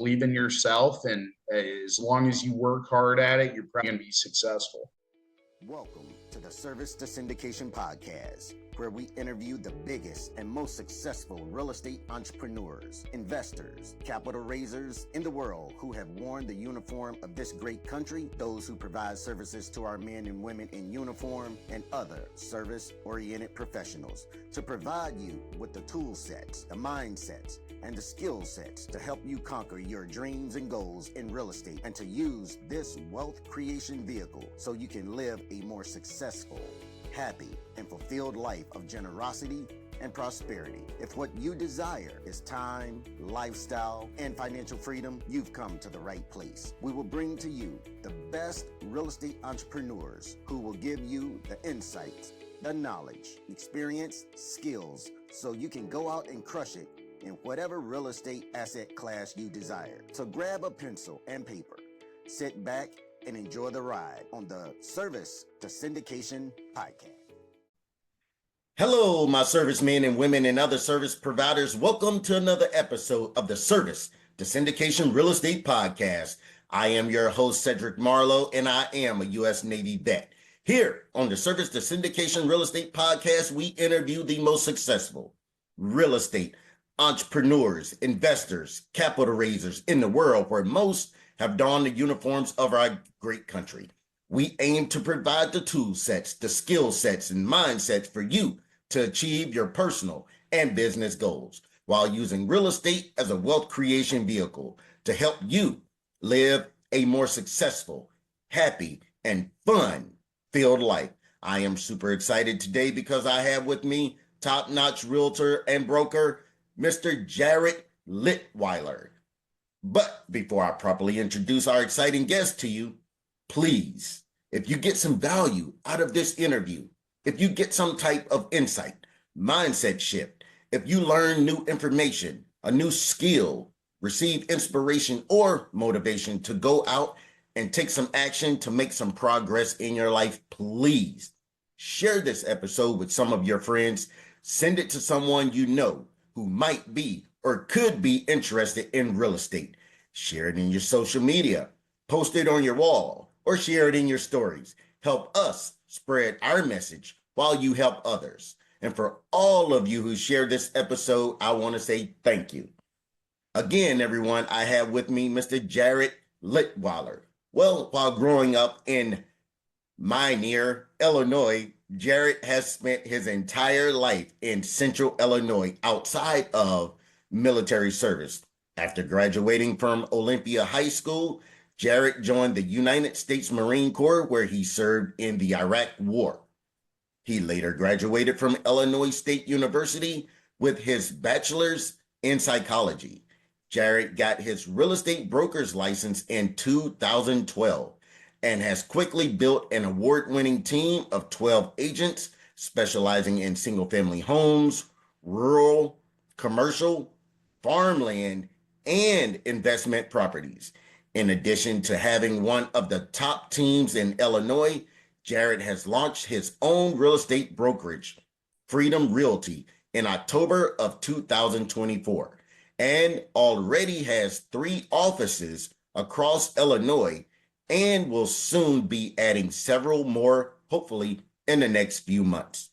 believe in yourself, and as long as you work hard at it, you're probably going to be successful. Welcome to the Service to Syndication podcast, where we interview the biggest and most successful real estate entrepreneurs, investors, capital raisers in the world who have worn the uniform of this great country, those who provide services to our men and women in uniform, and other service-oriented professionals to provide you with the tool sets, the mindsets, and the skill sets to help you conquer your dreams and goals in real estate and to use this wealth creation vehicle so you can live a more successful, happy, and fulfilled life of generosity and prosperity. If what you desire is time, lifestyle, and financial freedom, you've come to the right place. We will bring to you the best real estate entrepreneurs who will give you the insights, the knowledge, experience, skills, so you can go out and crush it in whatever real estate asset class you desire. So grab a pencil and paper, sit back, and enjoy the ride on the Service to Syndication podcast. Hello, my servicemen and women and other service providers. Welcome to another episode of the Service to Syndication Real Estate Podcast. I am your host, Cedric Marlowe, and I am a U.S. Navy vet. Here on the Service to Syndication Real Estate Podcast, we interview the most successful real estate entrepreneurs, investors, capital raisers in the world, where most have donned the uniforms of our great country. We aim to provide the tool sets, the skill sets, and mindsets for you to achieve your personal and business goals while using real estate as a wealth creation vehicle to help you live a more successful, happy, and fun-filled life. I am super excited today because I have with me top-notch realtor and broker, Mr. Jarrett Litwiller. But before I properly introduce our exciting guest to you, please, if you get some value out of this interview, if you get some type of insight, mindset shift, if you learn new information, a new skill, receive inspiration or motivation to go out and take some action to make some progress in your life, please share this episode with some of your friends. Send it to someone you know who might be or could be interested in real estate. Share it in your social media, post it on your wall, or share it in your stories. Help us spread our message while you help others. And for all of you who share this episode, I want to say thank you. Again, everyone, I have with me Mr. Jarrett Litwiller. Well, while growing up in Minear, Illinois, Jarrett has spent his entire life in Central Illinois outside of military service. After graduating from Olympia High School, Jarrett joined the United States Marine Corps, where he served in the Iraq War. He later graduated from Illinois State University with his bachelor's in psychology. Jarrett got his real estate broker's license in 2012 and has quickly built an award-winning team of 12 agents specializing in single-family homes, rural, commercial, farmland, and investment properties. In addition to having one of the top teams in Illinois, Jarrett has launched his own real estate brokerage, Freedom Realty, in October of 2024, and already has 3 offices across Illinois and will soon be adding several more, hopefully in the next few months.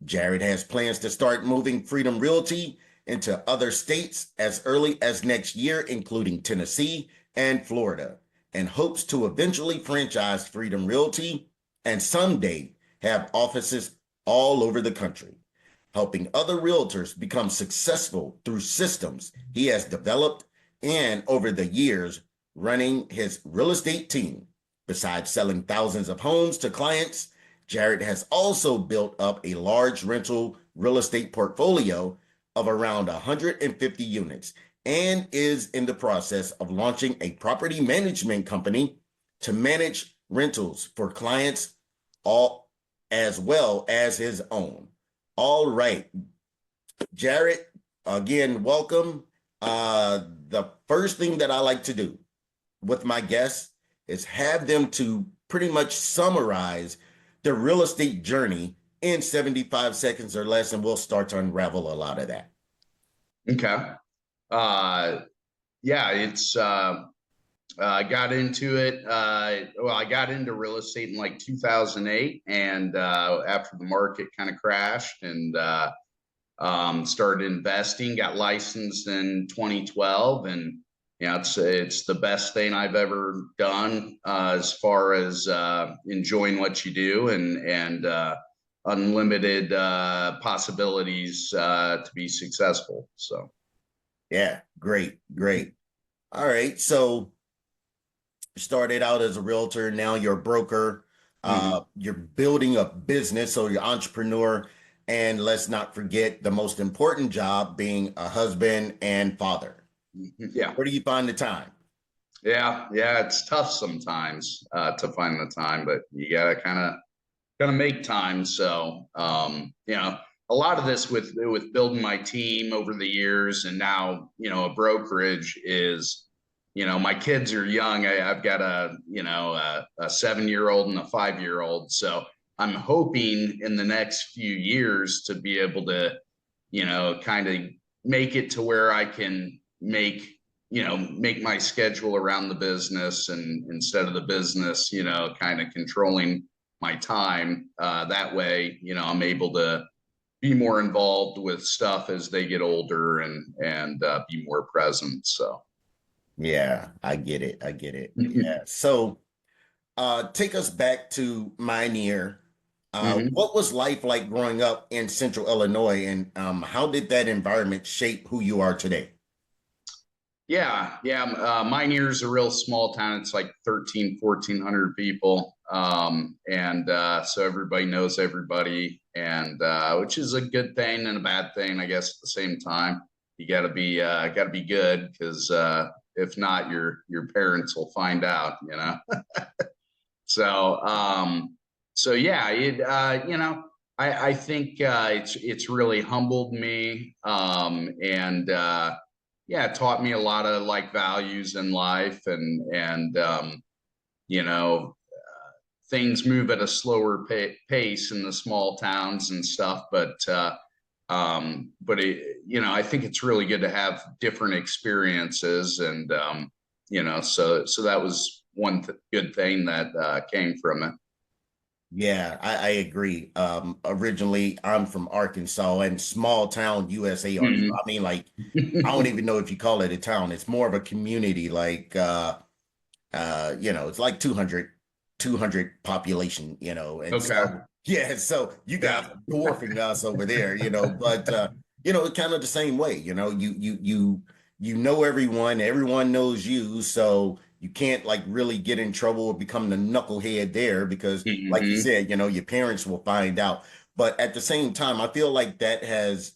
Jarrett has plans to start moving Freedom Realty into other states as early as next year, including Tennessee and Florida, and hopes to eventually franchise Freedom Realty and someday have offices all over the country, helping other realtors become successful through systems he has developed and over the years running his real estate team. Besides selling thousands of homes to clients, Jarrett has also built up a large rental real estate portfolio of around 150 units and is in the process of launching a property management company to manage rentals for clients, all as well as his own. All right, Jarrett, again, welcome. The first thing that I like to do with my guests is have them to pretty much summarize the real estate journey in 75 seconds or less, and we'll start to unravel a lot of that. Okay. yeah, I got into it. Well, I got into real estate in like 2008, and after the market kind of crashed, and started investing. Got licensed in 2012, and it's the best thing I've ever done as far as enjoying what you do, and unlimited possibilities to be successful. So Yeah, great, great. All right. So you started out as a realtor, now you're a broker. mhm. You're building a business, so you're entrepreneur. And let's not forget the most important job being a husband and father. Yeah, Where do you find the time? yeah. It's tough sometimes to find the time, but you gotta kind of make time. So, a lot of this with building my team over the years, and now, a brokerage is, my kids are young. I've got a 7-year-old and a 5-year-old. So I'm hoping in the next few years to be able to, kind of make it to where I can make my schedule around the business, and instead of the business, kind of controlling my time. That way, I'm able to be more involved with stuff as they get older, and be more present. So, Yeah, I get it. I get it. Yeah. So take us back to Minear. Mhm. What was life like growing up in Central Illinois, and how did that environment shape who you are today? Yeah. Mine is a real small town. It's like 1,400 people. And so everybody knows everybody, and which is a good thing and a bad thing, I guess, at the same time. You gotta be good, because if not, your parents will find out. So yeah, I think it's really humbled me, and yeah, it taught me a lot of like values in life, and you know things move at a slower pace in the small towns and stuff, but I think it's really good to have different experiences, and so that was one good thing that came from it. Yeah, I agree. Originally, I'm from Arkansas, and small town USA, Arkansas. Mhm. I mean, like, I don't even know if you call it a town. It's more of a community, like it's like 200 population, and Okay. so yeah, so you guys Yeah. are dwarfing us over there, but it's kind of the same way, you know everyone knows you, so you can't like really get in trouble or become the knucklehead there because, like you Hmm. said, your parents will find out. But at the same time, I feel like that has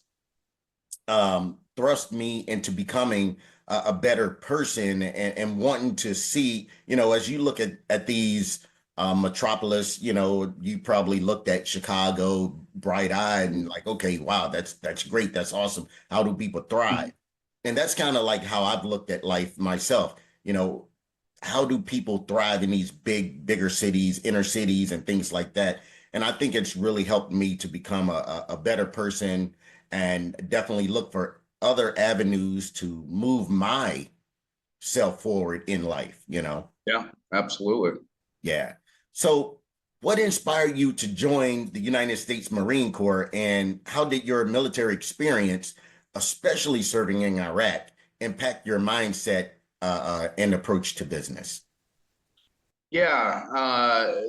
thrust me into becoming a better person, and wanting to see, as you look at these metropolis, you probably looked at Chicago bright eyed and like, okay, wow, that's great. That's awesome. How do people thrive? And that's kind of like how I've looked at life myself. How do people thrive in these bigger cities, inner cities, and things like that? And I think it's really helped me to become a better person, and definitely look for other avenues to move myself forward in life. Yeah, absolutely. Yeah. So, what inspired you to join the United States Marine Corps, and how did your military experience, especially serving in Iraq, impact your mindset and approach to business? Yeah,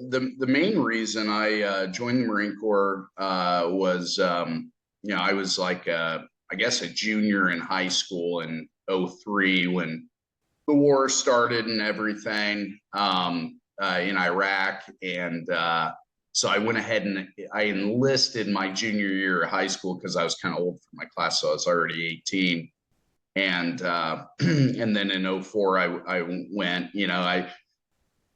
the main reason I joined the Marine Corps was, I was like, I guess, a junior in high school in '03 when the war started and everything, in Iraq, and so I went ahead and I enlisted my junior year of high school because I was kind of old for my class, so I was already 18. And and then in '04 I went. I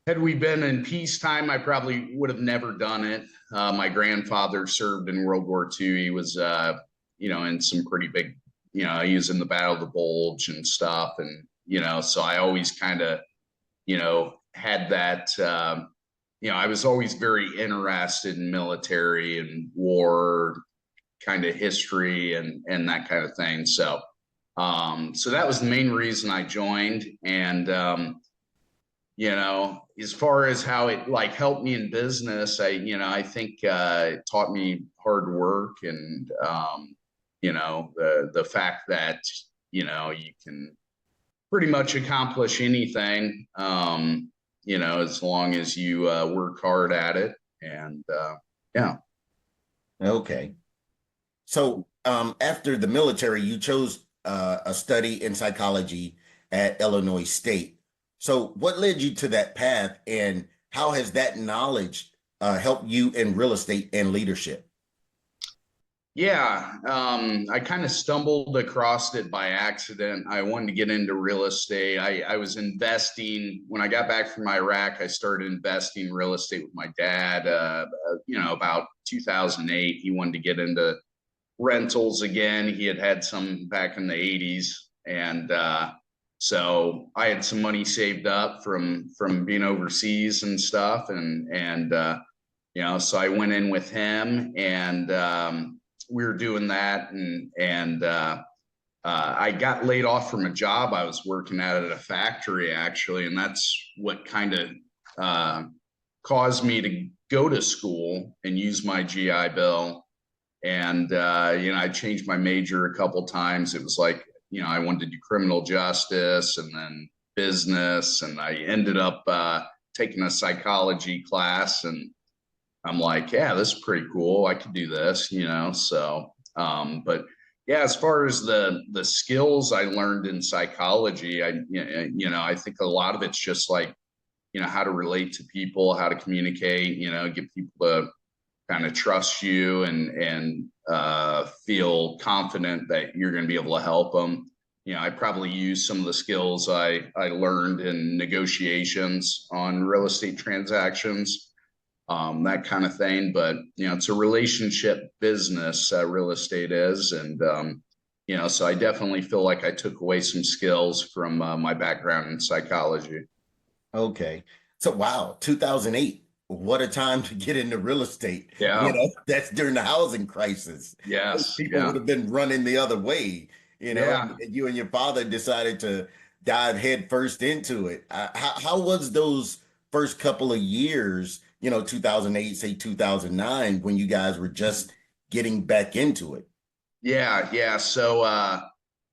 Had we been in peacetime, I probably would have never done it. My grandfather served in World War II. He was, in some pretty big, he was in the Battle of the Bulge and stuff. And, so I always kind of, had that, I was always very interested in military and war kind of history, and that kind of thing. So, So that was the main reason I joined. And, as far as how it like helped me in business, I think it taught me hard work and, the fact that, you can pretty much accomplish anything, as long as you work hard at it. And yeah. Okay. So after the military, you chose a study in psychology at Illinois State. So what led you to that path, and how has that knowledge helped you in real estate and leadership? Yeah, I kind of stumbled across it by accident. I wanted to get into real estate. I was investing when I got back from Iraq. I started investing in real estate with my dad. About 2008, he wanted to get into rentals again. He had had some back in the 80s, and so I had some money saved up from being overseas and stuff, and so I went in with him, and we were doing that, and I got laid off from a job I was working at a factory actually, and that's what kind of caused me to go to school and use my GI Bill. And I changed my major a couple times. It was like, I wanted to do criminal justice and then business, and I ended up taking a psychology class, and I'm like, yeah, this is pretty cool. I could do this, So, but yeah, as far as the skills I learned in psychology, I think a lot of it's just like, how to relate to people, how to communicate, get people to kind of trust you and feel confident that you're going to be able to help them. I probably use some of the skills I learned in negotiations on real estate transactions, that kind of thing. But, it's a relationship business, real estate is. And, so I definitely feel like I took away some skills from my background in psychology. Okay. So, wow, 2008. What a time to get into real estate. Yeah. That's during the housing crisis. Yes. People would Yeah. have been running the other way, Yeah. and you and your father decided to dive head first into it. How was those first couple of years, 2008, say 2009, when you guys were just getting back into it? Yeah. Yeah. So,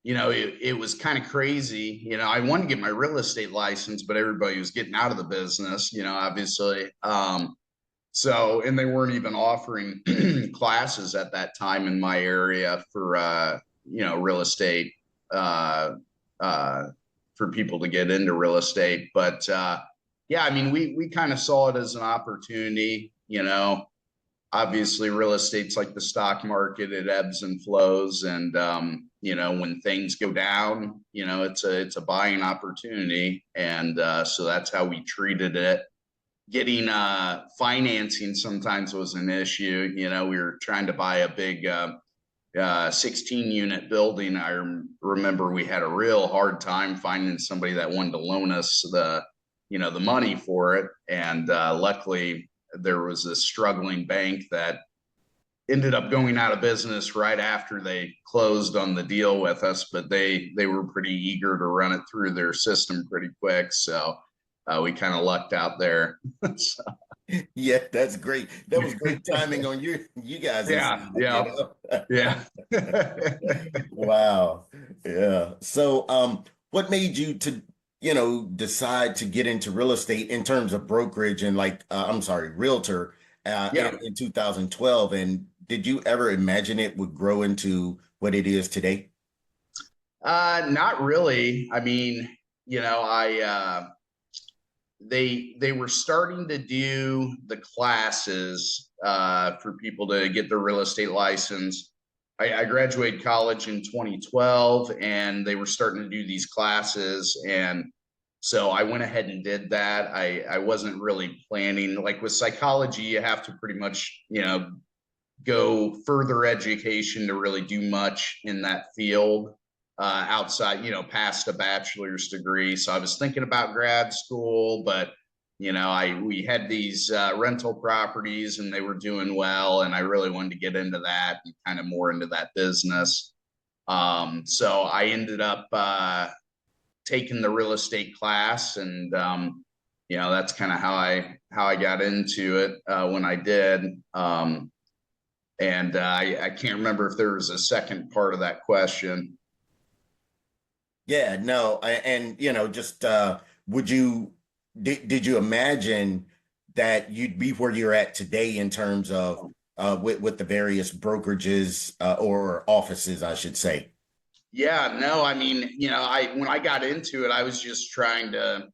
it was kind of crazy. I wanted to get my real estate license, but everybody was getting out of the business, obviously. So, and they weren't even offering classes at that time in my area for, real estate, uh, uh, for people to get into real estate. But, yeah, I mean, we kind of saw it as an opportunity, obviously real estate's like the stock market, it ebbs and flows. And, when things go down, it's a buying opportunity. And, so that's how we treated it. Getting financing sometimes was an issue. We were trying to buy a big 16 unit building. I remember we had a real hard time finding somebody that wanted to loan us the money for it. And luckily there was a struggling bank that ended up going out of business right after they closed on the deal with us, but they were pretty eager to run it through their system pretty quick. So we kind of lucked out there. So, Yeah, that's great. That was great timing on you guys. yeah, yeah, yeah. Wow. Yeah. So, what made you to, decide to get into real estate in terms of brokerage and I'm sorry, realtor, Yeah. in 2012? And did you ever imagine it would grow into what it is today? Not really. I mean, I they were starting to do the classes for people to get their real estate license. I graduated college in 2012, and they were starting to do these classes, and so I went ahead and did that. I wasn't really planning, like with psychology, you have to pretty much go further education to really do much in that field outside, past a bachelor's degree. So I was thinking about grad school, but we had these rental properties and they were doing well, and I really wanted to get into that and kind of more into that business. So I ended up taking the real estate class, and that's kind of how I got into it when I did. And I can't remember if there was a second part of that question. Yeah, no, and just would you did you imagine that you'd be where you're at today in terms of with the various brokerages or offices, I should say? Yeah, no, I mean, when I got into it, I was just trying to,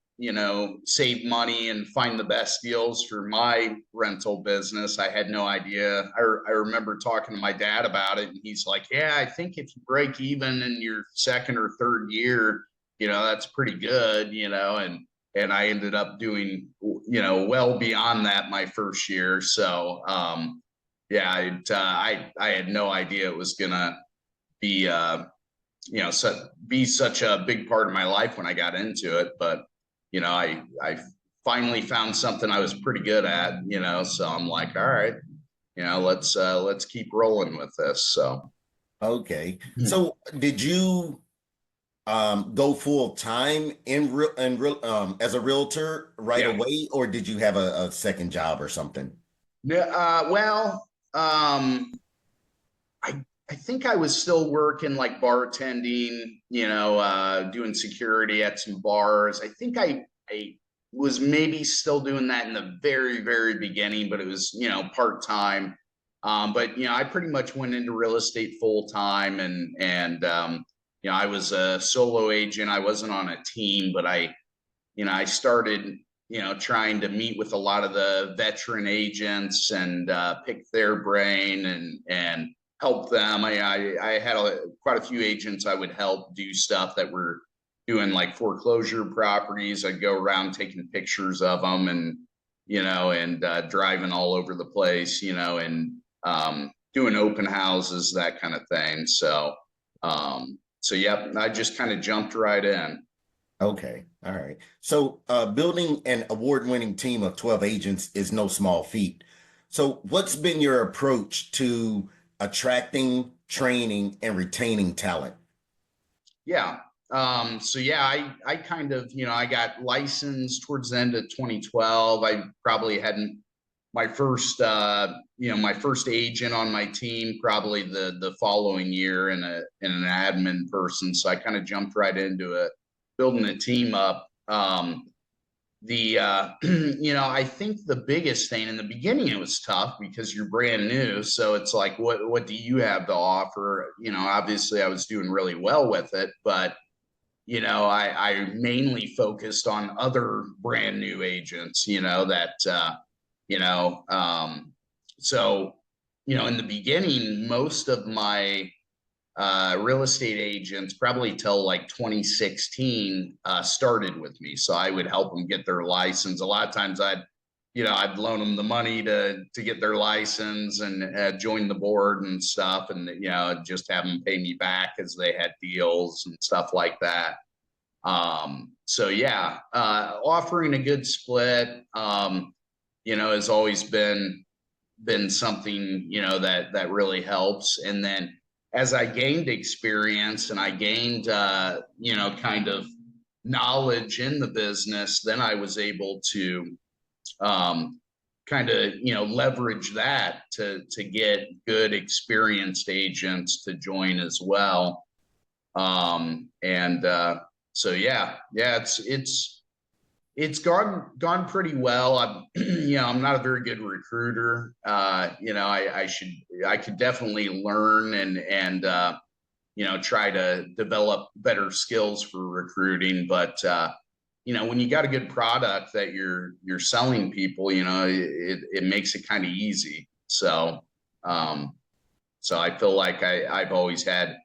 save money and find the best deals for my rental business. I had no idea. I remember talking to my dad about it, and he's like, "Yeah, I think if you break even in your second or third year, that's pretty good, and I ended up doing, well beyond that my first year. So, yeah, I had no idea it was gonna be be such a big part of my life when I got into it. But I finally found something I was pretty good at, so I'm like, all right, let's keep rolling with this. So Okay. So did you go full time in real as a realtor right yeah. away, or did you have a second job or something? Well, I think I was still working like bartending, doing security at some bars. I think I was maybe still doing that in the very, very beginning, but it was, part-time. But I pretty much went into real estate full time, and I was a solo agent. I wasn't on a team, but I started, trying to meet with a lot of the veteran agents and pick their brain and help them. I had quite a few agents I would help do stuff that were doing like foreclosure properties. I'd go around taking pictures of them and driving all over the place, and doing open houses, that kind of thing. So yeah, I just kind of jumped right in. Okay. All right. So building an award-winning team of 12 agents is no small feat. So what's been your approach to attracting, training, and retaining talent? Yeah. So yeah, I kind of, I got licensed towards the end of 2012. I probably hadn't my first my first agent on my team probably the following year, and an admin person. So I kind of jumped right into it, building a team up. The I think the biggest thing in the beginning, it was tough because you're brand new, so it's like, what do you have to offer? Obviously I was doing really well with it, but I mainly focused on other brand new agents, that you know so in the beginning, most of my real estate agents, probably till like 2016, started with me. So I would help them get their license. A lot of times I'd loan them the money to get their license and join the board and stuff, and just have them pay me back as they had deals and stuff like that. So yeah, offering a good split, has always been something, that really helps. And then as I gained experience and I gained kind of knowledge in the business, then I was able to kind of leverage that to get good experienced agents to join as well. And so yeah, it's gone pretty well. I'm not a very good recruiter. I could definitely learn and try to develop better skills for recruiting. But when you got a good product that you're selling people, it makes it kind of easy. So I feel like I've always had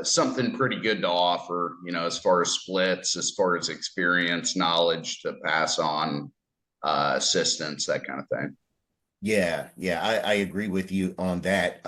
something pretty good to offer, as far as splits, as far as experience, knowledge to pass on, assistance, that kind of thing. Yeah, I agree with you on that.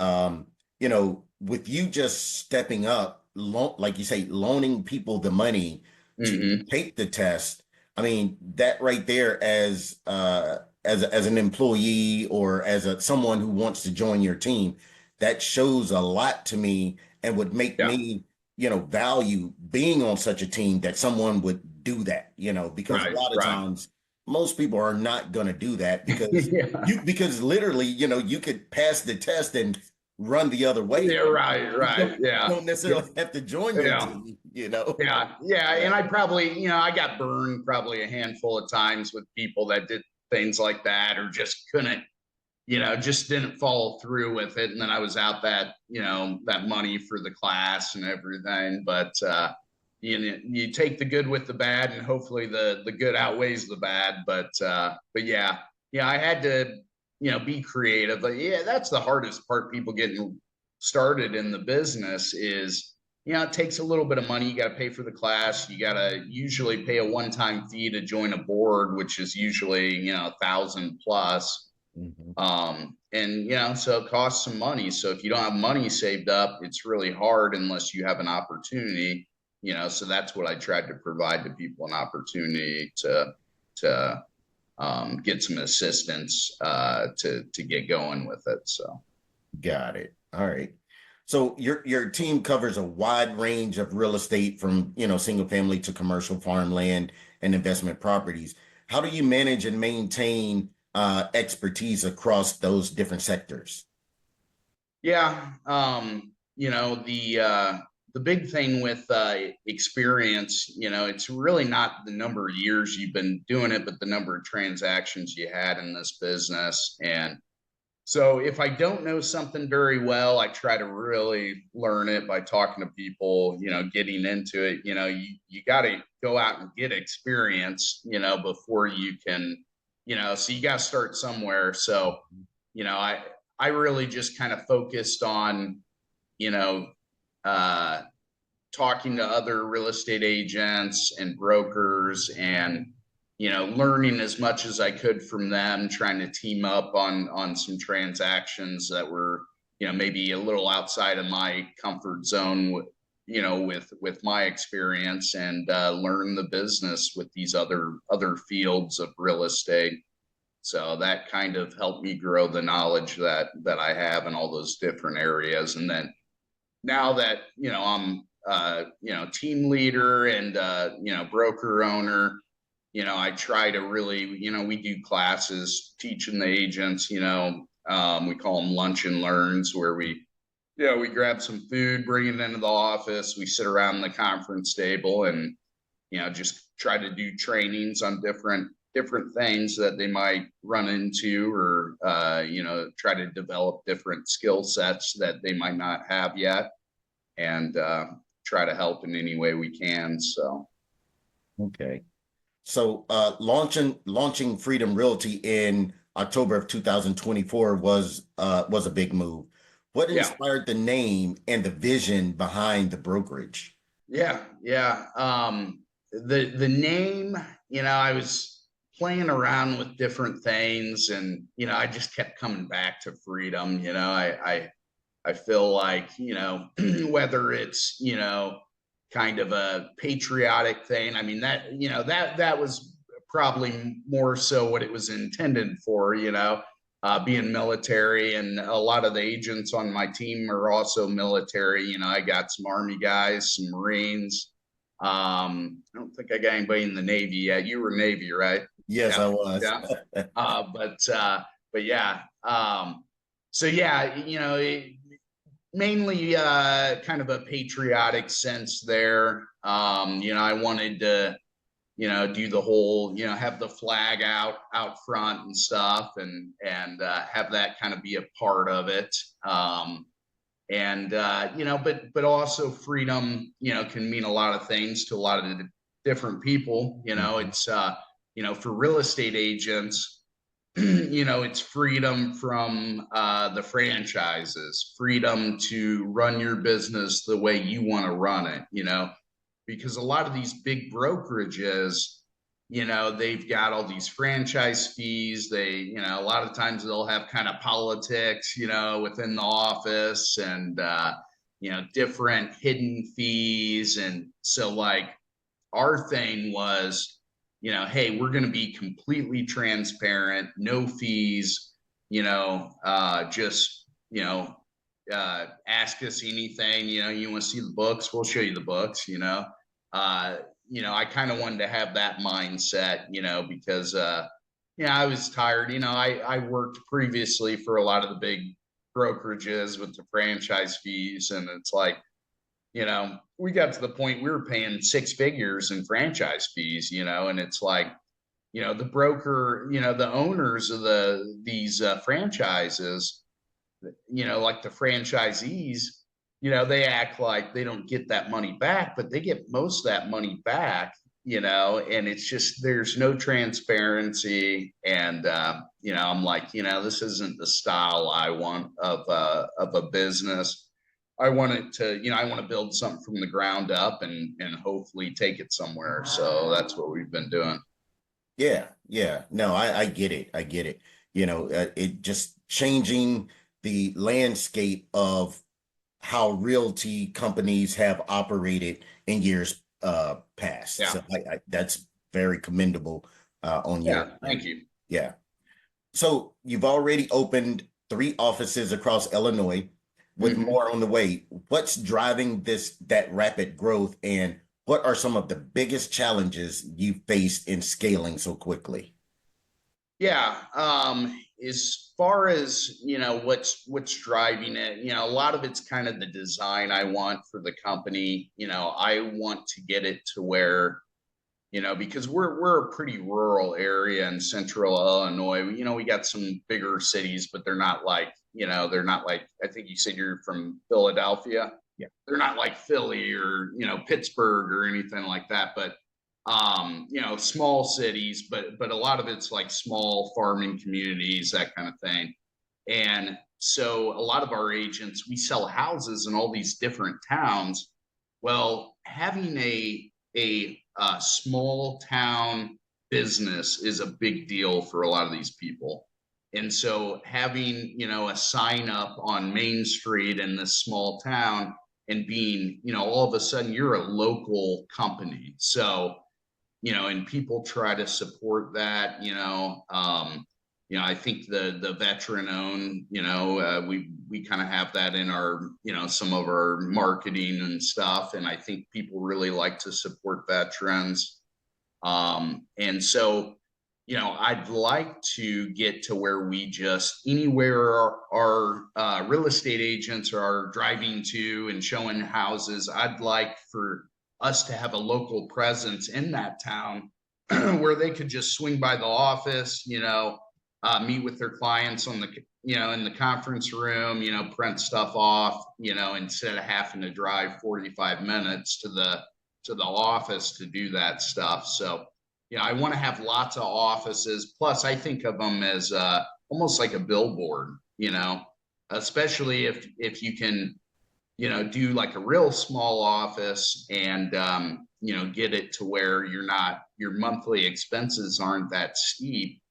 With you just stepping up, like you say, loaning people the money to Mm-hmm. take the test. I mean, that right there, as an employee or as someone who wants to join your team, that shows a lot to me and would make Yeah. me, value being on such a team that someone would do that, because a Right. lot of Right. times most people are not going to do that because Yeah. because literally, you could pass the test and run the other way. Yeah. Right. You Right. don't, you Yeah. don't necessarily have to join your Yeah. team. Yeah. Yeah. Yeah. And I probably, I got burned probably a handful of times with people that did things like that or just couldn't, just didn't follow through with it. And then I was out that money for the class and everything. But, you take the good with the bad and hopefully the good outweighs the bad. But yeah, I had to, be creative. But yeah, that's the hardest part. People getting started in the business is, it takes a little bit of money. You got to pay for the class. You got to usually pay a one-time fee to join a board, which is usually, 1,000 plus. Mhm. And so it costs some money. So if you don't have money saved up, it's really hard unless you have an opportunity, so that's what I tried to provide to people, an opportunity to get some assistance, to get going with it. So. Got it. All right. So your team covers a wide range of real estate from, single family to commercial farmland and investment properties. How do you manage and maintain expertise across those different sectors? Yeah. The big thing with experience, it's really not the number of years you've been doing it, but the number of transactions you had in this business. And so if I don't know something very well, I try to really learn it by talking to people, getting into it. You got to go out and get experience, before you can, so you got to start somewhere. So, I really just kind of focused on, you know, uh, talking to other real estate agents and brokers and, learning as much as I could from them, trying to team up on some transactions that were, maybe a little outside of my comfort zone, with my experience, and learn the business with these other fields of real estate. So that kind of helped me grow the knowledge that I have in all those different areas. And then now that, I'm team leader and broker owner, I try to really, we do classes teaching the agents, we call them lunch and learns, where we grab some food, bring it into the office, we sit around the conference table and, just try to do trainings on different things that they might run into, or try to develop different skill sets that they might not have yet, and try to help in any way we can. So Okay. So launching Freedom Realty in October of 2024 was a big move. What yeah. inspired the name and the vision behind the brokerage? Yeah. The name, I was playing around with different things, and I just kept coming back to freedom. I feel like, whether it's, kind of a patriotic thing. I mean, that was probably more so what it was intended for, being military, and a lot of the agents on my team are also military. I got some Army guys, some Marines. I don't think I got anybody in the Navy yet. You were Navy, right? Yes, Yeah. I was. Yeah. But yeah. So yeah, mainly kind of a patriotic sense there. I wanted to, do the whole, have the flag out front and stuff, and have that kind of be a part of it. But also freedom, can mean a lot of things to a lot of different people. It's for real estate agents, it's freedom from the franchises, freedom to run your business the way you want to run it, because a lot of these big brokerages, they've got all these franchise fees. They, a lot of times they'll have kind of politics, within the office, and, different hidden fees. And so, like, our thing was, hey, we're going to be completely transparent, no fees, just, ask us anything, you want to see the books, we'll show you the books, I kind of wanted to have that mindset, because, I was tired, I worked previously for a lot of the big brokerages with the franchise fees. And it's like, we got to the point we were paying six figures in franchise fees, and it's like, the broker, the owners of these franchises, like the franchisees, they act like they don't get that money back, but they get most of that money back, and it's just, there's no transparency. And, I'm like, this isn't the style I want of a business. I want it to, I want to build something from the ground up and hopefully take it somewhere. So that's what we've been doing. Yeah, yeah. No, I get it. I get it. It just changing the landscape of how realty companies have operated in years past. Yeah. So that's very commendable on Yeah, thank you. Yeah. So you've already opened 3 offices across Illinois with more on the way. What's driving that rapid growth, and what are some of the biggest challenges you faced in scaling so quickly? Yeah. As far as, what's driving it, a lot of it's kind of the design I want for the company. I want to get it to where, because we're a pretty rural area in central Illinois. We got some bigger cities, but they're not like, I think you said you're from Philadelphia. Yeah. They're not like Philly or, Pittsburgh or anything like that. But small cities, but a lot of it's like small farming communities, that kind of thing. And so a lot of our agents, we sell houses in all these different towns. Well, having a small town business is a big deal for a lot of these people. And so having, a sign up on Main Street in this small town and being, all of a sudden you're a local company. So, and people try to support that, I think the veteran owned, we kind of have that in our, some of our marketing and stuff. And I think people really like to support veterans. And so, I'd like to get to where we just, anywhere our real estate agents are driving to and showing houses, I'd like for us to have a local presence in that town where they could just swing by the office, meet with their clients on the, in the conference room, print stuff off, instead of having to drive 45 minutes to the office to do that stuff. So, I want to have lots of offices. Plus, I think of them as almost like a billboard, especially if you can, do like a real small office and, get it to where your monthly expenses aren't that steep.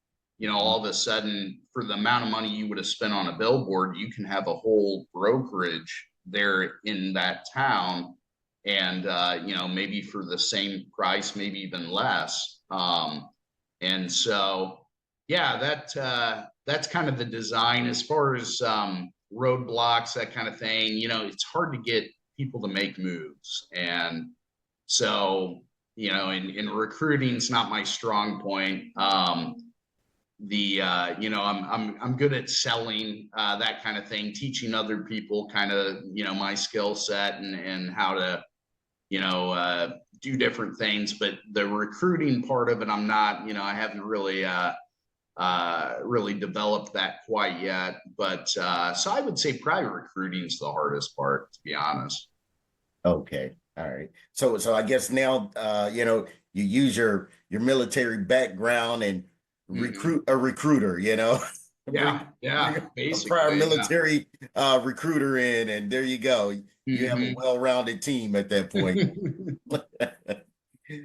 All of a sudden, for the amount of money you would have spent on a billboard, you can have a whole brokerage there in that town. And, maybe for the same price, maybe even less. And so, yeah, that's kind of the design. As far as roadblocks, that kind of thing, it's hard to get people to make moves. And so, in recruiting is not my strong point. I'm good at selling, that kind of thing, teaching other people kind of, my skill set and how to, do different things. But the recruiting part of it, I'm not, I haven't really, really developed that quite yet. But so I would say probably recruiting is the hardest part, to be honest. Okay. All right. So I guess now, you use your military background and recruit a recruiter, Yeah. A prior military recruiter in, and there you go. You have a well-rounded team at that point.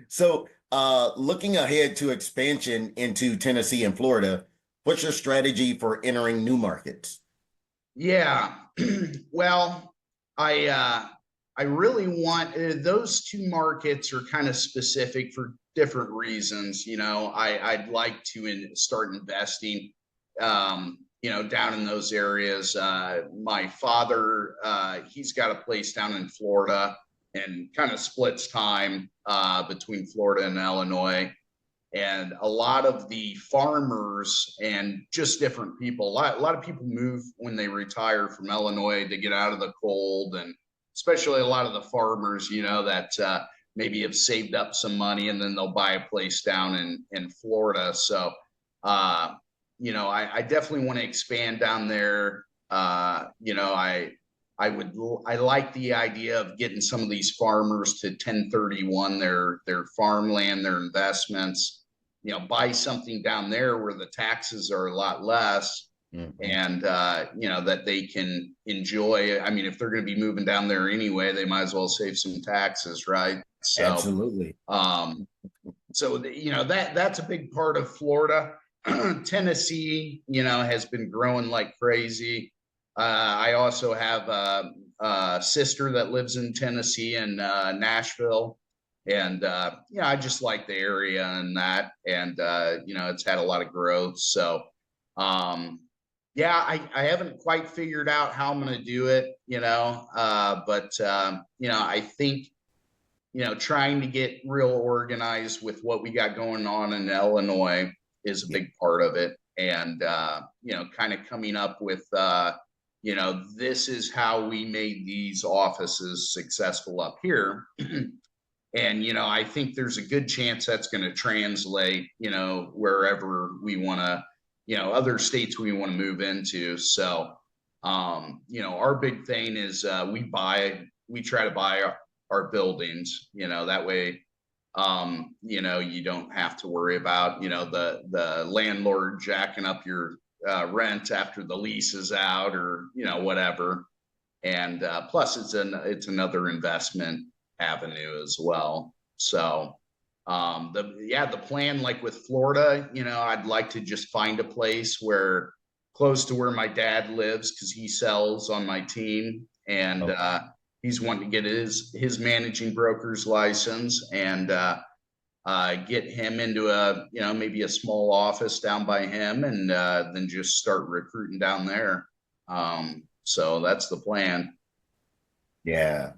So, looking ahead to expansion into Tennessee and Florida, what's your strategy for entering new markets? Yeah. Well, I really want those 2 markets are kind of specific for different reasons. I'd like to start investing. down in those areas. My father, he's got a place down in Florida and kind of splits time between Florida and Illinois. And a lot of the farmers and just different people, a lot of people move when they retire from Illinois to get out of the cold. And especially a lot of the farmers, that maybe have saved up some money and then they'll buy a place down in Florida. So, I definitely want to expand down there. I like the idea of getting some of these farmers to 1031 their farmland, their investments, buy something down there where the taxes are a lot less. Mm-hmm. And, that they can enjoy. I mean, if they're going to be moving down there anyway, they might as well save some taxes, right? So, absolutely. That's a big part of Florida. Tennessee, has been growing like crazy. I also have a sister that lives in Tennessee in Nashville. And, I just like the area and that, and, it's had a lot of growth. So, I haven't quite figured out how I'm going to do it, but I think, trying to get real organized with what we got going on in Illinois is a big part of it. And, kind of coming up with, this is how we made these offices successful up here. And, I think there's a good chance that's going to translate, wherever we want to, other states we want to move into. So, our big thing is we try to buy our buildings, that way, you don't have to worry about, the landlord jacking up your rent after the lease is out or, whatever. And plus it's another investment avenue as well. So the plan, like with Florida, I'd like to just find a place where close to where my dad lives, because he sells on my team, and he's wanting to get his managing broker's license and get him into maybe a small office down by him, and then just start recruiting down there. So that's the plan. Yeah.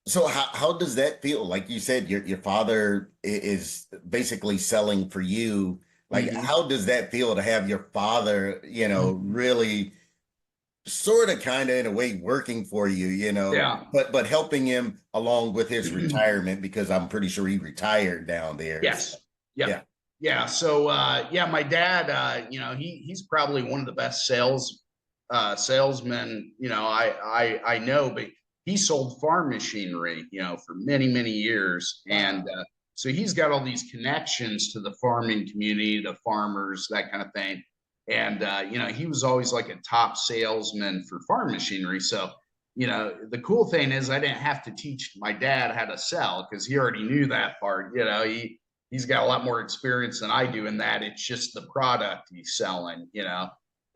So how does that feel? Like you said, your father is basically selling for you. Like, mm-hmm. How does that feel to have your father, really sort of kind of in a way working for you, yeah. but helping him along with his retirement, because I'm pretty sure he retired down there. Yes. Yeah. So, my dad, he's probably one of the best salesmen, I know, but he sold farm machinery, for many, many years. And so he's got all these connections to the farming community, the farmers, that kind of thing. And, he was always like a top salesman for farm machinery. So, the cool thing is I didn't have to teach my dad how to sell, because he already knew that part. He's got a lot more experience than I do in that. It's just the product he's selling,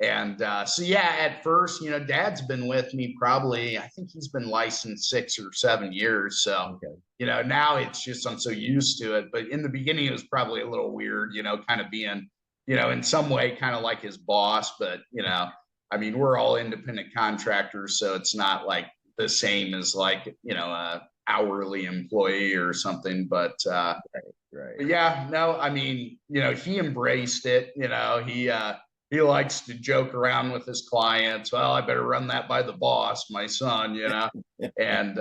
And at first, dad's been with me probably, I think he's been licensed 6 or 7 years. So, now it's just, I'm so used to it. But in the beginning, it was probably a little weird, kind of being, in some way kind of like his boss. But, we're all independent contractors. So it's not like the same as like, a hourly employee or something. But, right. But yeah, no, he embraced it. He likes to joke around with his clients. Well, I better run that by the boss, my son, and,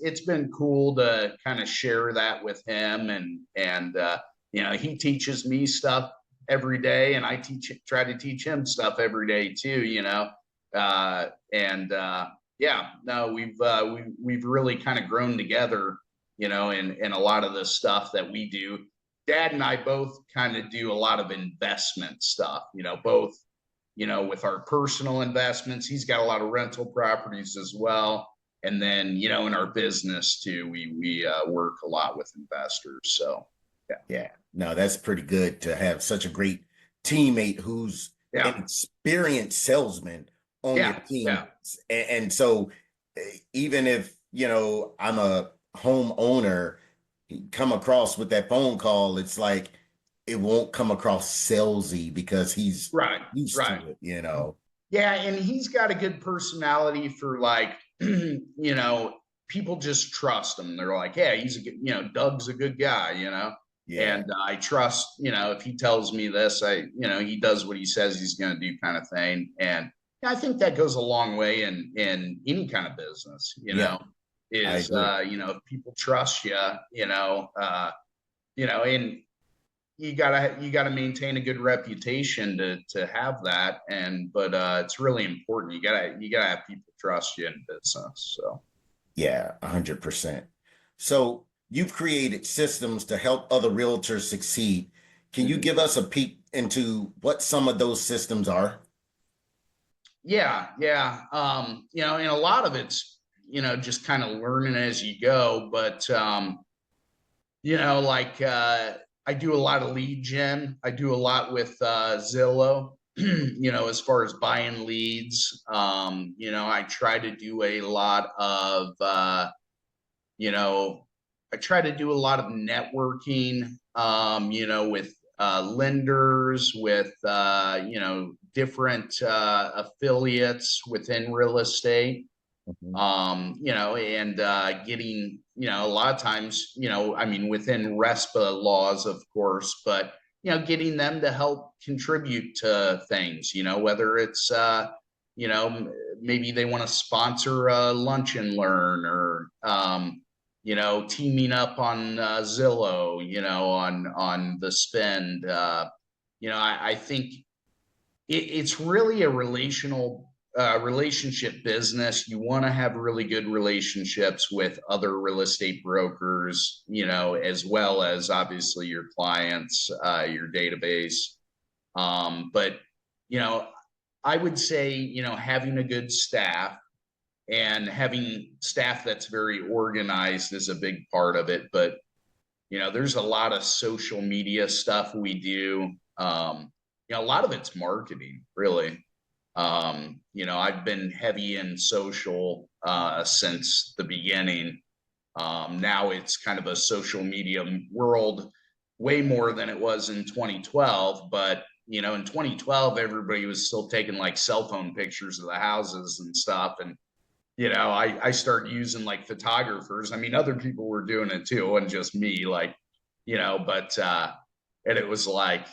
it's been cool to kind of share that with him. And he teaches me stuff every day, and I try to teach him stuff every day too, we've really kind of grown together, in a lot of the stuff that we do. Dad and I both kind of do a lot of investment stuff, both, with our personal investments. He's got a lot of rental properties as well. And then, in our business too, we work a lot with investors. So, yeah. No, that's pretty good to have such a great teammate who's an experienced salesman on your team. Yeah. And so even if, I'm a homeowner, come across with that phone call, it's like it won't come across salesy because he's Right, used right. to it. Yeah, and he's got a good personality for like, people just trust him. They're like, yeah, he's a good, Doug's a good guy. Yeah. And I trust, if he tells me this, he does what he says he's going to do, kind of thing. And I think that goes a long way in any kind of business, Yeah, I is, agree. if people trust you, and you gotta maintain a good reputation to have that. But it's really important. You gotta have people trust you in business. So Yeah, 100%. So you've created systems to help other realtors succeed. Can you mhm. give us a peek into what some of those systems are? Yeah. And a lot of it's just kind of learning as you go. But like I do a lot of lead gen. I do a lot with Zillow. As far as buying leads, I try to do a lot of you know, I try to do a lot of networking, with lenders, with, different affiliates within real estate, Mhm. and getting, a lot of times, I mean, within RESPA laws, of course, but, getting them to help contribute to things, whether it's, you know, maybe they want to sponsor a lunch and learn, or, teaming up on Zillow, on the spend. I think it's really a relationship business. You want to have really good relationships with other real estate brokers, as well as obviously your clients, your database. But you know, I would say, having a good staff and having staff that's very organized is a big part of it. But there's a lot of social media stuff we do. A lot of it's marketing, really. I've been heavy in social since the beginning. Now it's kind of a social media world, way more than it was in 2012. But in 2012, everybody was still taking like cell phone pictures of the houses and stuff. And I started using like photographers. I mean, other people were doing it too, and just me, like, but and it was like,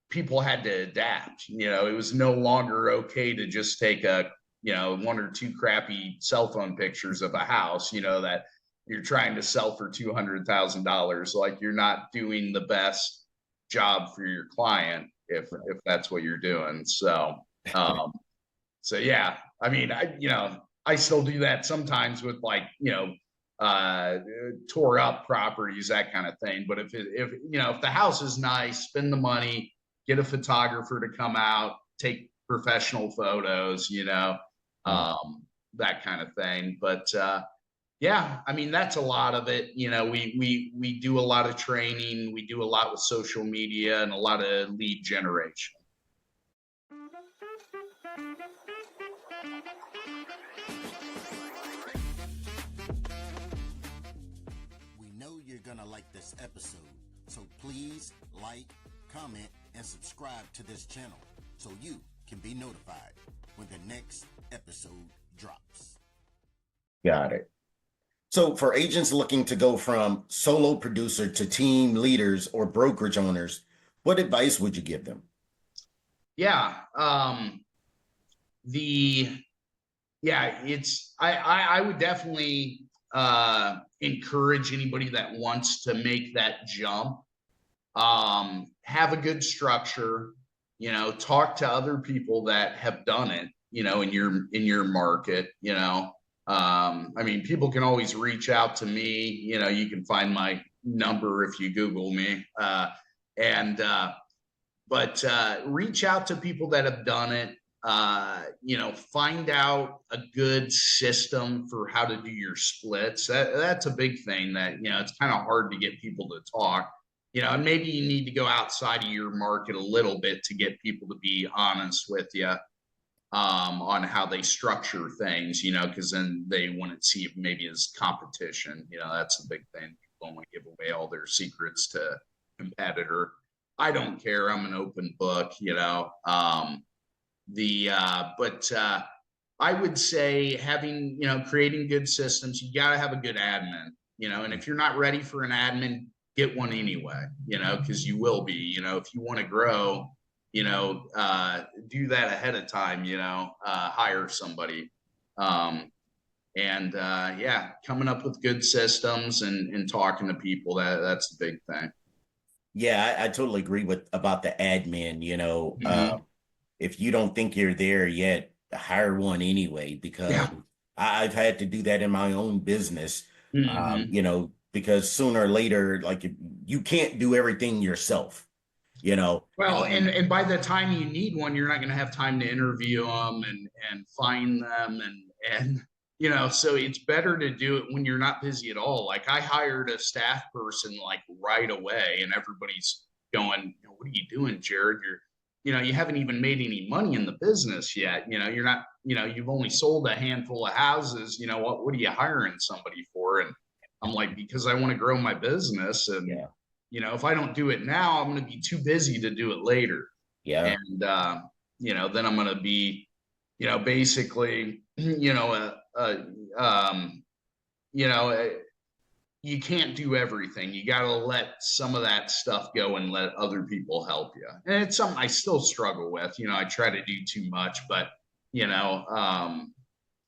people had to adapt. It was no longer okay to just take one or two crappy cell phone pictures of a house, that you're trying to sell for $200,000. Like, you're not doing the best job for your client if that's what you're doing. Um, so yeah, I mean, I still do that sometimes with like, tore up properties, that kind of thing. But if the house is nice, spend the money, get a photographer to come out, take professional photos, Mm. that kind of thing. But yeah, I mean, that's a lot of it. We do a lot of training, we do a lot with social media, and a lot of lead generation. We know you're gonna like this episode, so please like, comment, and subscribe to this channel so you can be notified when the next episode drops. Got it. So for agents looking to go from solo producer to team leaders or brokerage owners, what advice would you give them? Yeah. The it's I would definitely encourage anybody that wants to make that jump. Have a good structure, talk to other people that have done it, in your market. I mean, people can always reach out to me. You can find my number if you Google me. And but reach out to people that have done it. Find out a good system for how to do your splits. That's a big thing that, it's kind of hard to get people to talk, and maybe you need to go outside of your market a little bit to get people to be honest with you, on how they structure things, because then they wouldn't see it maybe as competition. That's a big thing. People don't want to give away all their secrets to competitor. I don't care. I'm an open book, but I would say having, creating good systems, you got to have a good admin, and if you're not ready for an admin, get one anyway, because you will be, if you want to grow, do that ahead of time, hire somebody. Yeah, coming up with good systems and talking to people, that's the big thing. Yeah, I totally agree with about the admin, Mm-hmm. if you don't think you're there yet, hire one anyway, because Yeah. I've had to do that in my own business, Mm-hmm. because sooner or later, like you can't do everything yourself, Well, and and by the time you need one, you're not going to have time to interview them and find them and so it's better to do it when you're not busy at all. Like I hired a staff person like right away, and everybody's going, "What are you doing, Jared? You haven't even made any money in the business yet. You're not, you've only sold a handful of houses. What are you hiring somebody for?" And I'm like, because I want to grow my business, and yeah, if I don't do it now, I'm going to be too busy to do it later. yeah, And, then I'm going to be, basically, you know, uh, you can't do everything. You got to let some of that stuff go and let other people help you. And it's something I still struggle with. I try to do too much, but, you know, um,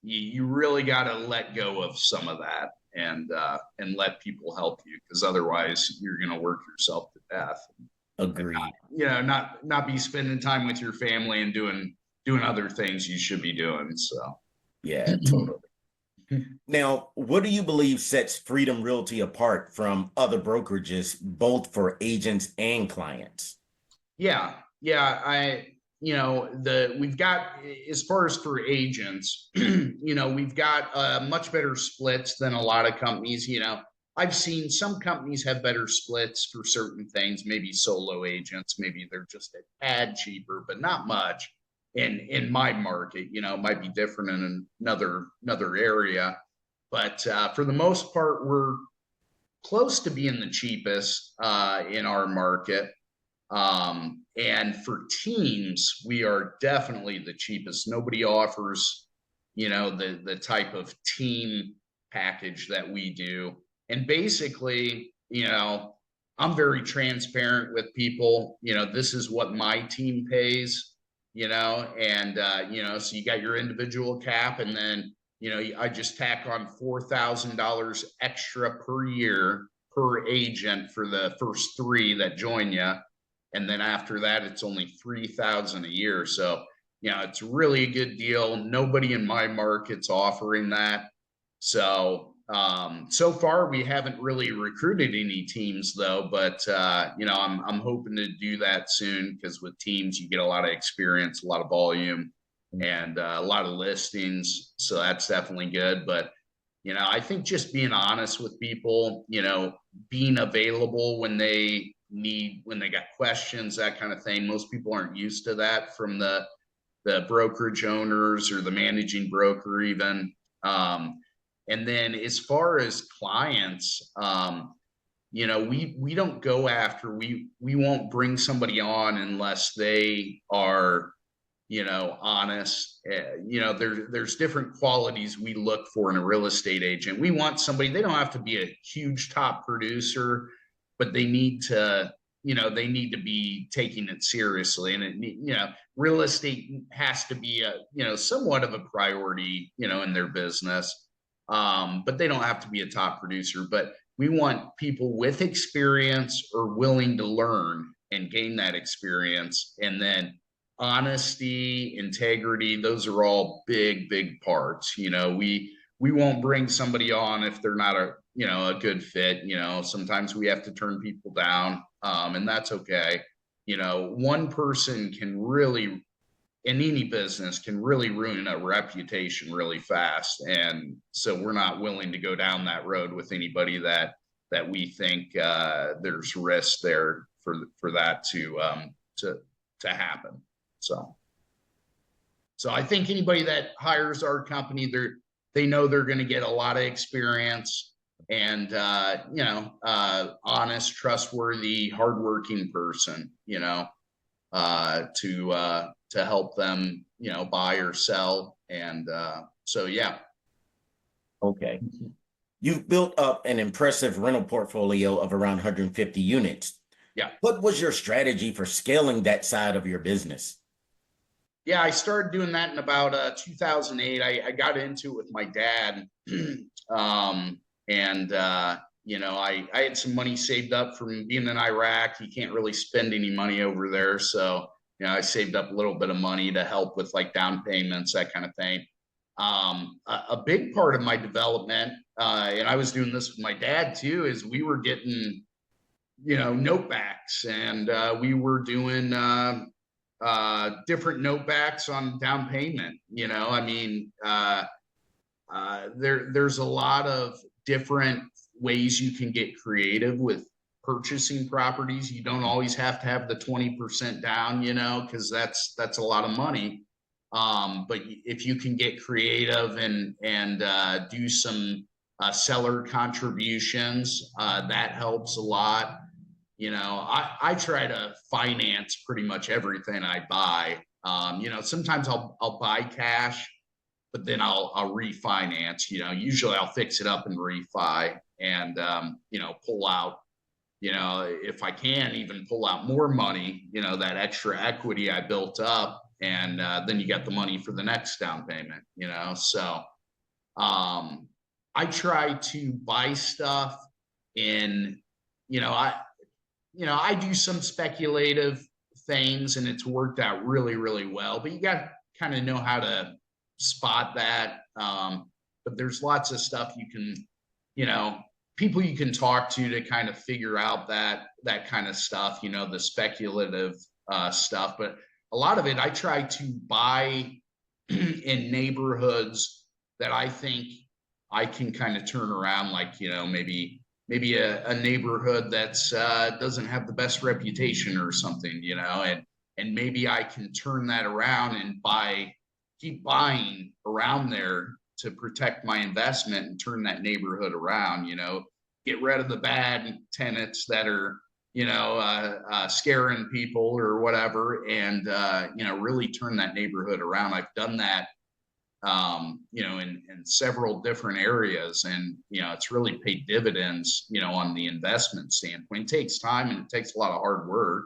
you really got to let go of some of that and let people help you, because otherwise you're going to work yourself to death and not, agreed. not be spending time with your family and doing other things you should be doing. So Yeah, totally. Now, what do you believe sets Freedom Realty apart from other brokerages, both for agents and clients? yeah, we've got, as far as for agents, we've got much better splits than a lot of companies. I've seen some companies have better splits for certain things, maybe solo agents, maybe they're just a tad cheaper, but not much. In my market, it might be different in another area, but for the most part, we're close to being the cheapest in our market. And for teams, we are definitely the cheapest. Nobody offers, the type of team package that we do. And basically, I'm very transparent with people. This is what my team pays, and so you got your individual cap, and then I just tack on $4,000 extra per year per agent for the first three that join you, and then after that it's only 3,000 a year. So it's really a good deal. Nobody in my market's offering that. So so far we haven't really recruited any teams though, but I'm hoping to do that soon, because with teams you get a lot of experience, a lot of volume, and a lot of listings, so that's definitely good. But I think just being honest with people, being available when they got questions, that kind of thing. Most people aren't used to that from the brokerage owners or the managing broker even. And then as far as clients, we don't go after, we won't bring somebody on unless they are honest. There's different qualities we look for in a real estate agent. We want somebody, they don't have to be a huge top producer, but they need to, be taking it seriously. And real estate has to be somewhat of a priority, in their business. But they don't have to be a top producer. But we want people with experience or willing to learn and gain that experience. And then honesty, integrity, those are all big parts. We won't bring somebody on if they're not a good fit. Sometimes we have to turn people down, and that's okay. One person can really, in any business, can really ruin a reputation really fast, and so we're not willing to go down that road with anybody that we think there's risk there for that to happen. So I think anybody that hires our company, they know they're going to get a lot of experience, and, honest, trustworthy, hardworking person, to help them, buy or sell. And, so, yeah. Okay. You've built up an impressive rental portfolio of around 150 units. Yeah. What was your strategy for scaling that side of your business? Yeah, I started doing that in about 2008. I got into it with my dad. And I had some money saved up from being in Iraq. You can't really spend any money over there. So, I saved up a little bit of money to help with like down payments, that kind of thing. A big part of my development, and I was doing this with my dad too, is we were getting, note backs, and we were doing different note backs on down payment. There's a lot of different ways you can get creative with purchasing properties. You don't always have to have the 20% down, because that's a lot of money. But if you can get creative and do some seller contributions, that helps a lot. I try to finance pretty much everything I buy. Sometimes I'll buy cash, but then I'll refinance. Usually I'll fix it up and refi, and pull out. If I can, even pull out more money. That extra equity I built up, and then you get the money for the next down payment. So I try to buy stuff in. I do some speculative things, and it's worked out really, really well. But you got to kind of know how to spot that. But there's lots of stuff you can, people you can talk to kind of figure out that kind of stuff, the speculative stuff. But a lot of it, I try to buy in neighborhoods that I think I can kind of turn around, like, maybe a neighborhood that's doesn't have the best reputation or something, and maybe I can turn that around and keep buying around there to protect my investment and turn that neighborhood around. Get rid of the bad tenants that are scaring people or whatever, and really turn that neighborhood around. I've done that in several different areas, and it's really paid dividends on the investment standpoint. It takes time and it takes a lot of hard work,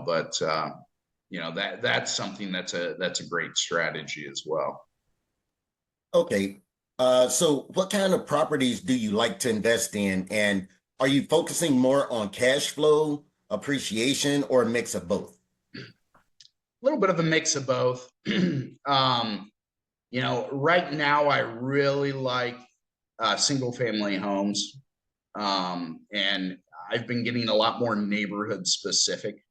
but that's something that's a great strategy as well. Okay. So what kind of properties do you like to invest in, and are you focusing more on cash flow, appreciation, or a mix of both? A little bit of a mix of both. Right now I really like single family homes. And I've been getting a lot more neighborhood specific.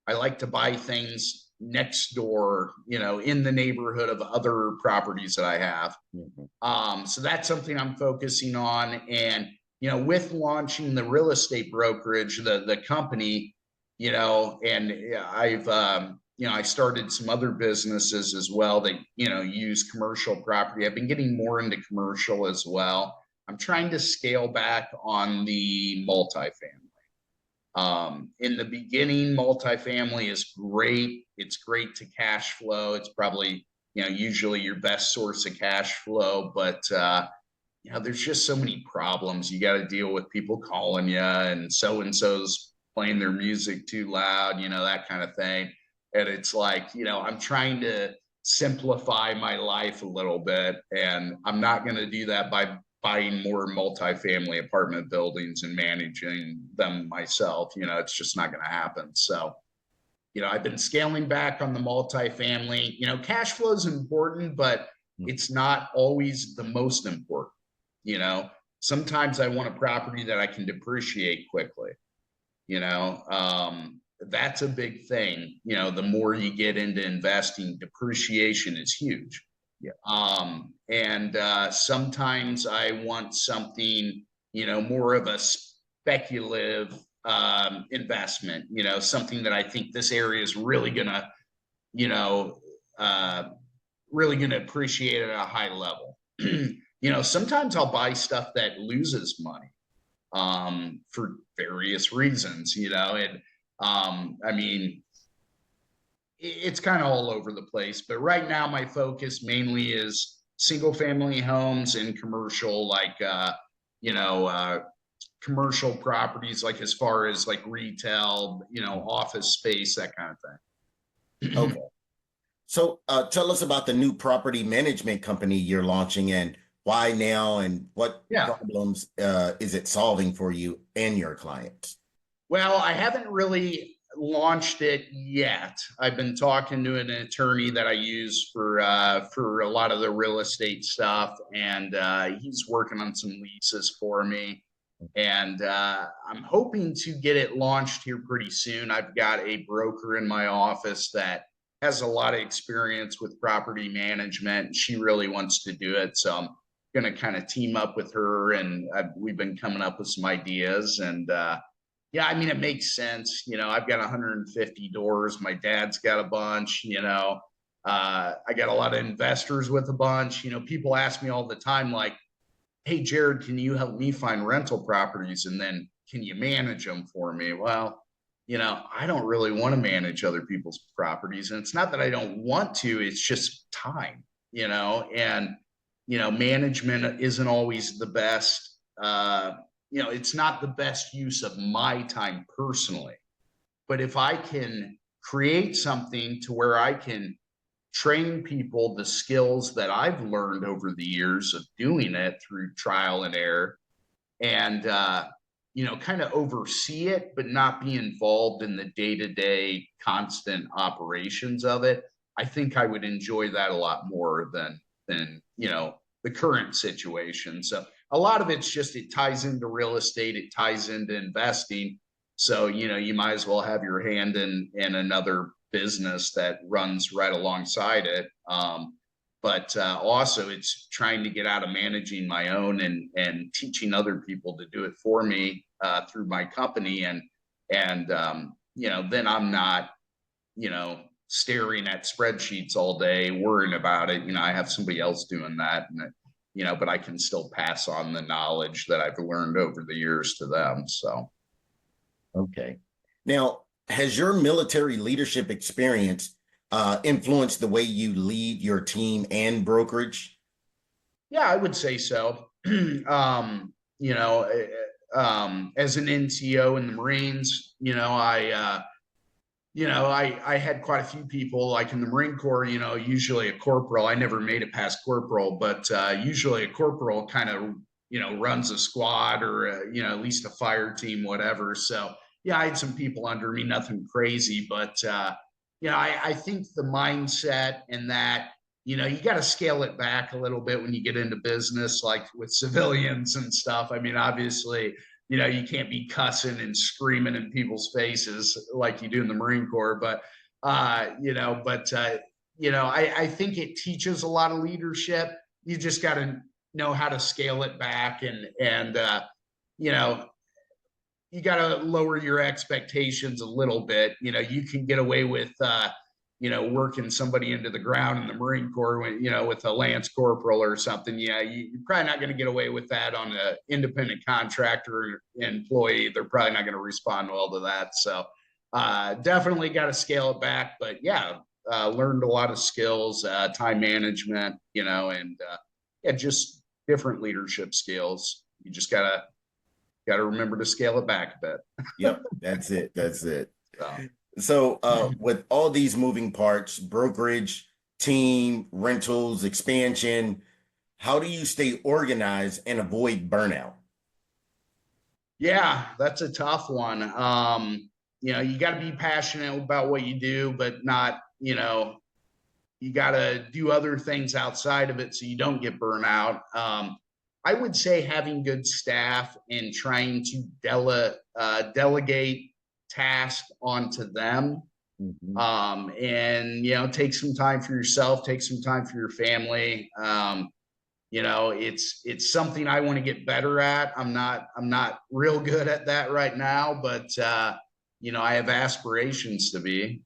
I like to buy things next door, in the neighborhood of other properties that I have. Mm-hmm. So that's something I'm focusing on. And, with launching the real estate brokerage, the company, and I've, I started some other businesses as well that, use commercial property. I've been getting more into commercial as well. I'm trying to scale back on the multifamily. In the beginning, multifamily is great. It's great to cash flow. It's probably, usually your best source of cash flow, but, there's just so many problems. You got to deal with people calling you, and so-and-so's playing their music too loud, that kind of thing. And it's like, I'm trying to simplify my life a little bit, and I'm not going to do that by buying more multifamily apartment buildings and managing them myself. It's just not going to happen. So, I've been scaling back on the multifamily. Cash flow is important, but it's not always the most important. Sometimes I want a property that I can depreciate quickly. That's a big thing. The more you get into investing, depreciation is huge. Yeah. And sometimes I want something, more of a speculative investment, something that I think this area is really gonna, really gonna appreciate at a high level. sometimes I'll buy stuff that loses money for various reasons, and I mean, it's kind of all over the place. But right now, my focus mainly is single family homes and commercial, like, you know, uh, commercial properties, like as far as like retail, office space, that kind of Okay. thing. So tell us about the new property management company you're launching and why now and what Yeah. problems is it solving for you and your clients? Well, I haven't really launched it yet. I've been talking to an attorney that I use for a lot of the real estate stuff, and he's working on some leases for me. And I'm hoping to get it launched here pretty soon. I've got a broker in my office that has a lot of experience with property management. She really wants to do it, so I'm going to kind of team up with her, and we've been coming up with some ideas. And yeah, I mean, it makes sense. I've got 150 doors. My dad's got a bunch. I got a lot of investors with a bunch. People ask me all the time, like, hey, Jared, can you help me find rental properties? And then can you manage them for me? Well, I don't really want to manage other people's properties. And it's not that I don't want to, it's just time, and, management isn't always the best. It's not the best use of my time personally. But if I can create something to where I can train people the skills that I've learned over the years of doing it through trial and error, and kind of oversee it, but not be involved in the day-to-day constant operations of it, I think I would enjoy that a lot more than the current situation. So a lot of it's just, it ties into real estate, it ties into investing. So, you might as well have your hand in another business that runs right alongside it. But also it's trying to get out of managing my own and teaching other people to do it for me through my company. And then I'm not, staring at spreadsheets all day, worrying about it. I have somebody else doing that, and but I can still pass on the knowledge that I've learned over the years to them. So. Okay. Now, has your military leadership experience influenced the way you lead your team and brokerage? Yeah, I would say so. As an NCO in the Marines, I had quite a few people, like in the Marine Corps, usually a corporal. I never made it past corporal, but usually a corporal kind of, runs a squad or, at least a fire team, whatever. So, yeah, I had some people under me, nothing crazy, but, I think the mindset and that, you got to scale it back a little bit when you get into business, like with civilians and stuff. I mean, obviously, you can't be cussing and screaming in people's faces like you do in the Marine Corps, but, I think it teaches a lot of leadership. You just got to know how to scale it back, and you got to lower your expectations a little bit. You can get away with, working somebody into the ground in the Marine Corps, with a Lance Corporal or something. Yeah, you're probably not going to get away with that on an independent contractor employee. They're probably not going to respond well to that. So definitely got to scale it back. But yeah, learned a lot of skills, time management, and just different leadership skills. You just gotta remember to scale it back a bit. Yep, that's it. That's it. So with all these moving parts, brokerage, team, rentals, expansion, how do you stay organized and avoid burnout? Yeah, that's a tough one. You got to be passionate about what you do, but not, you got to do other things outside of it so you don't get burnout. I would say having good staff and trying to delegate tasks onto them, and take some time for yourself, take some time for your family. It's something I want to get better at. I'm not real good at that right now, but I have aspirations to be.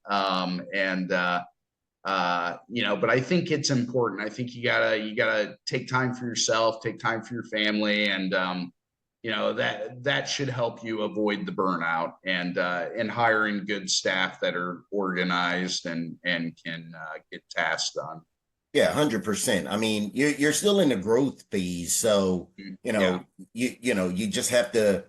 But I think it's important. I think you gotta take time for yourself, take time for your family, and that should help you avoid the burnout and hiring good staff that are organized and can get tasks done. Yeah, 100%. I mean, you're still in the growth phase, so Yeah. you just have to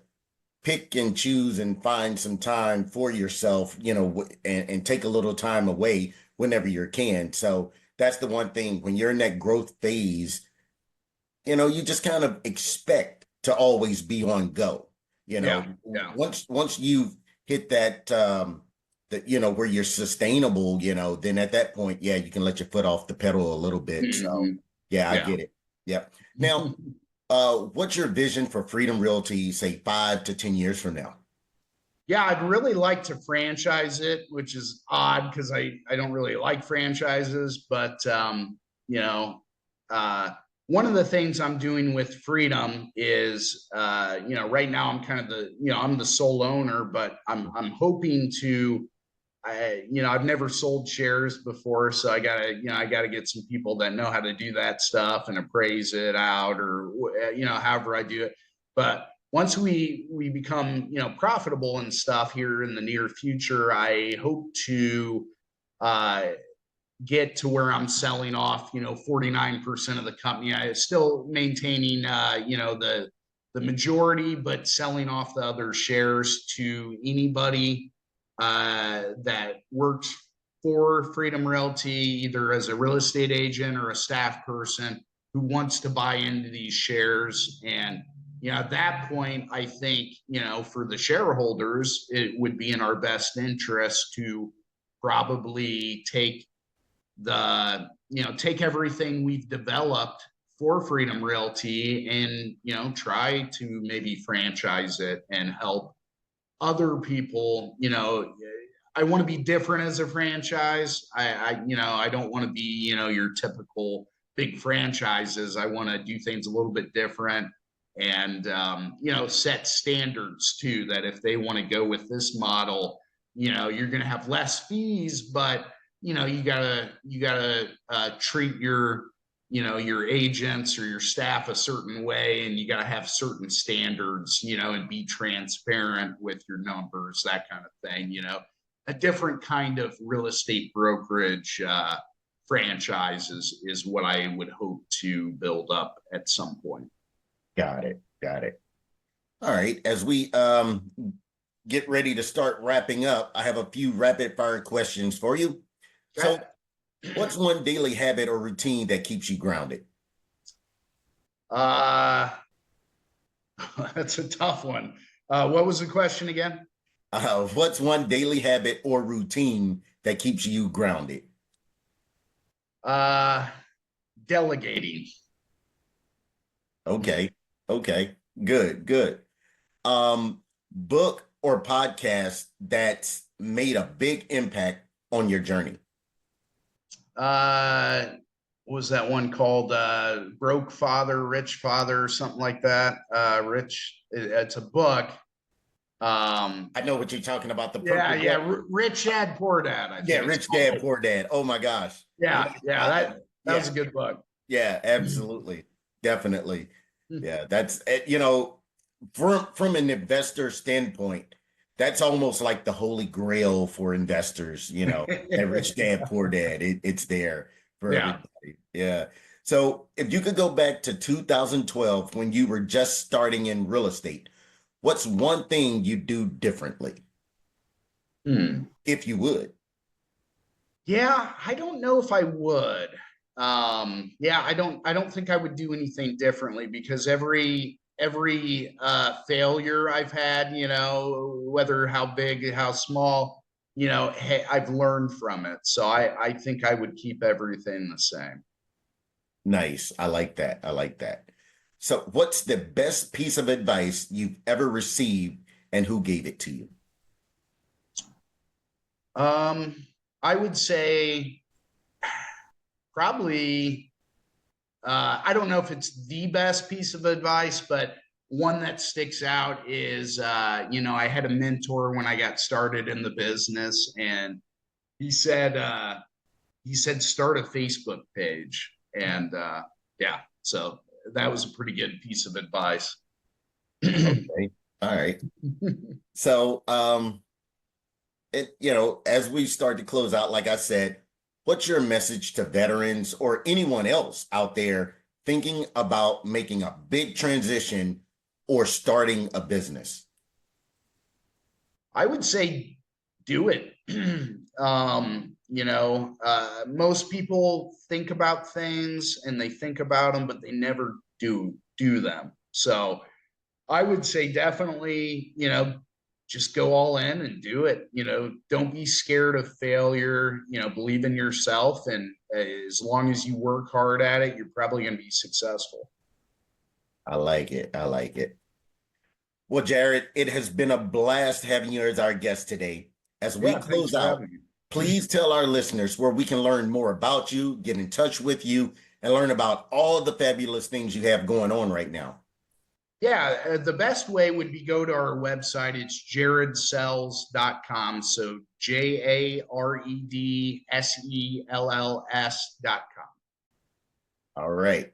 pick and choose and find some time for yourself, and take a little time away whenever you can. So that's the one thing when you're in that growth phase, you just kind of expect to always be on go. Yeah. Yeah. Once you've hit that where you're sustainable, then at that point, yeah, you can let your foot off the pedal a little bit. So Mhm. yeah, I Yeah. get it. Yep. Now, what's your vision for Freedom Realty, say 5 to 10 years from now? Yeah, I'd really like to franchise it, which is odd because I don't really like franchises, but uh, one of the things I'm doing with Freedom is right now I'm kind of I'm the sole owner, but I'm hoping to I've never sold shares before, so I gotta get some people that know how to do that stuff and appraise it out, or however I do it. But once we become profitable and stuff here in the near future, I hope to uh, get to where I'm selling off 49% of the company. I still maintaining the majority, but selling off the other shares to anybody that works for Freedom Realty, either as a real estate agent or a staff person who wants to buy into these shares. And at that point, I think for the shareholders, it would be in our best interest to probably take everything we've developed for Freedom Realty and try to maybe franchise it and help other people. I want to be different as a franchise. I don't want to be your typical big franchises. I want to do things a little bit different and set standards too, that if they want to go with this model, you're going to have less fees, but you gotta treat your agents or your staff a certain way, and you got to have certain standards, and be transparent with your numbers, that kind of thing. A different kind of real estate brokerage franchise is what I would hope to build up at some point. Got it. Got it. All right. As we get ready to start wrapping up, I have a few rapid fire questions for you. So, what's one daily habit or routine that keeps you grounded? Uh, that's a tough one. What was the question again? What's one daily habit or routine that keeps you grounded? Uh, Delegating. Okay. Okay. Good. Good. Book or podcast that's made a big impact on your journey? What was that one called? Broke Father, Rich Father, or something like that. It's a book. I know what you're talking about. The Yeah, purple yeah. book. Rich Dad, Poor Dad. I think Yeah, it's Rich called. Dad, Poor Dad. Oh my gosh. Yeah, yeah. That was a good book. Yeah, absolutely. Definitely. Yeah, that's from an investor standpoint, that's almost like the holy grail for investors, that Rich Dad, Poor Dad. It's there for Yeah. everybody. Yeah. So if you could go back to 2012 when you were just starting in real estate, what's one thing you do differently, if you would? Yeah, I don't know if I would. Yeah, I don't think I would do anything differently, because every failure I've had, whether how big, how small, hey, I've learned from it. So I think I would keep everything the same. Nice. I like that. I like that. So what's the best piece of advice you've ever received and who gave it to you? I would say probably I don't know if it's the best piece of advice, but one that sticks out is I had a mentor when I got started in the business, and he said he said, start a Facebook page. And yeah, so that was a pretty good piece of advice. Okay. All right. So, as we start to close out, like I said, what's your message to veterans or anyone else out there thinking about making a big transition or starting a business? I would say do it. Most people think about things and they think about them, but they never do them. So I would say definitely, just go all in and do it. Don't be scared of failure, believe in yourself. And as long as you work hard at it, you're probably going to be successful. I like it. I like it. Well, Jarrett, it has been a blast having you as our guest today. As we Yeah, thanks close for out, having me. please tell our listeners where we can learn more about you, get in touch with you, and learn about all the fabulous things you have going on right now. Yeah, the best way would be go to our website. It's jarredsells.com. So JAREDSELLS.com. All right.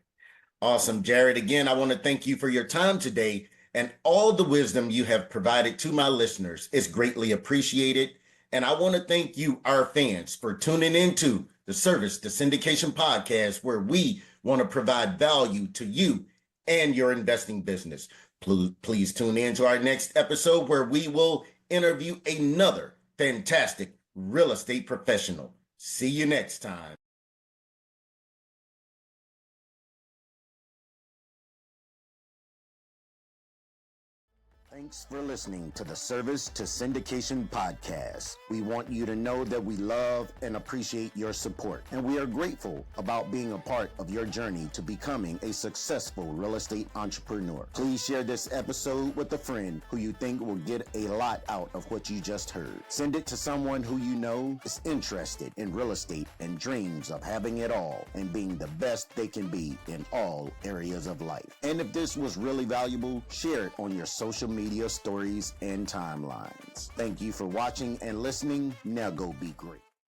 Awesome, Jarrett. Again, I want to thank you for your time today and all the wisdom you have provided to my listeners. It's greatly appreciated. And I want to thank you, our fans, for tuning into the Service to Syndication podcast, where we want to provide value to you and your investing business. Please tune in to our next episode, where we will interview another fantastic real estate professional. See you next time. Thanks for listening to the Service to Syndication podcast. We want you to know that we love and appreciate your support, and we are grateful about being a part of your journey to becoming a successful real estate entrepreneur. Please share this episode with a friend who you think will get a lot out of what you just heard. Send it to someone who you know is interested in real estate and dreams of having it all and being the best they can be in all areas of life. And if this was really valuable, share it on your social media stories and timelines. Thank you for watching and listening. Now go be great.